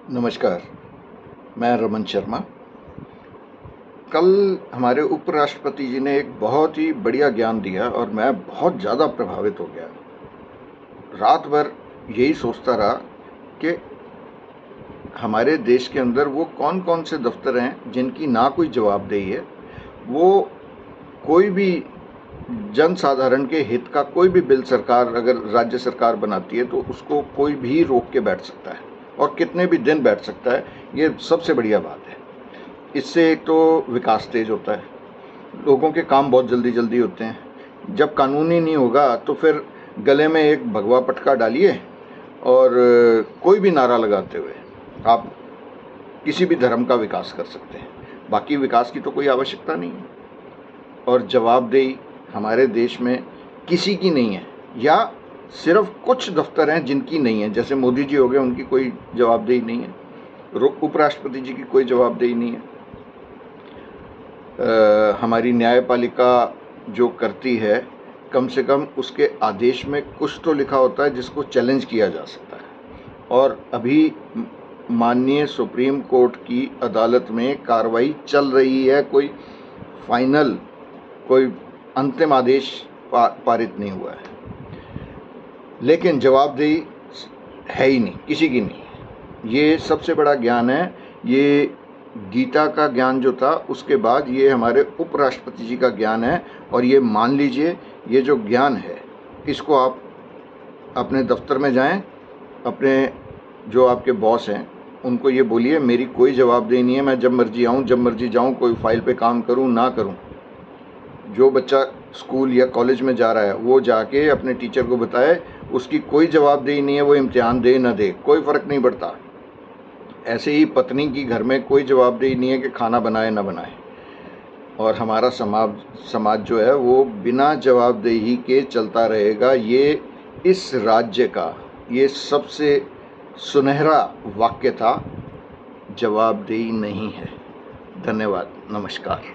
नमस्कार, मैं रमन शर्मा। कल हमारे उपराष्ट्रपति जी ने एक बहुत ही बढ़िया ज्ञान दिया और मैं बहुत ज़्यादा प्रभावित हो गया। रात भर यही सोचता रहा कि हमारे देश के अंदर वो कौन कौन से दफ्तर हैं जिनकी ना कोई जवाबदेही है। वो कोई भी जन साधारण के हित का कोई भी बिल सरकार अगर राज्य सरकार बनाती है तो उसको कोई भी रोक के बैठ सकता है और कितने भी दिन बैठ सकता है। ये सबसे बढ़िया बात है। इससे एक तो विकास तेज होता है, लोगों के काम बहुत जल्दी जल्दी होते हैं। जब कानून ही नहीं होगा तो फिर गले में एक भगवा पटका डालिए और कोई भी नारा लगाते हुए आप किसी भी धर्म का विकास कर सकते हैं। बाकी विकास की तो कोई आवश्यकता नहीं है। और जवाबदेही हमारे देश में किसी की नहीं है, या सिर्फ कुछ दफ्तर हैं जिनकी नहीं है। जैसे मोदी जी हो गए, उनकी कोई जवाबदेही नहीं है। उपराष्ट्रपति जी की कोई जवाबदेही नहीं है। हमारी न्यायपालिका जो करती है, कम से कम उसके आदेश में कुछ तो लिखा होता है जिसको चैलेंज किया जा सकता है। और अभी माननीय सुप्रीम कोर्ट की अदालत में कार्रवाई चल रही है। कोई फाइनल, कोई अंतिम आदेश पारित नहीं हुआ है, लेकिन जवाबदेही है ही नहीं, किसी की नहीं। ये सबसे बड़ा ज्ञान है। ये गीता का ज्ञान जो था, उसके बाद ये हमारे उपराष्ट्रपति जी का ज्ञान है। और ये मान लीजिए, ये जो ज्ञान है इसको आप अपने दफ्तर में जाएं, अपने जो आपके बॉस हैं उनको ये बोलिए, मेरी कोई जवाबदेही नहीं है, मैं जब मर्जी आऊँ जब मर्जी जाऊँ, कोई फाइल पे काम करूँ ना करूँ। जो बच्चा स्कूल या कॉलेज में जा रहा है वो जाके अपने टीचर को बताए, उसकी कोई जवाबदेही नहीं है, वो इम्तिहान दे ना दे, कोई फ़र्क नहीं पड़ता। ऐसे ही पत्नी की घर में कोई जवाबदेही नहीं है कि खाना बनाए ना बनाए। और हमारा समाज जो है वो बिना जवाबदेही के चलता रहेगा। ये इस राज्य का ये सबसे सुनहरा वाक्य था, जवाबदेही नहीं है। धन्यवाद, नमस्कार।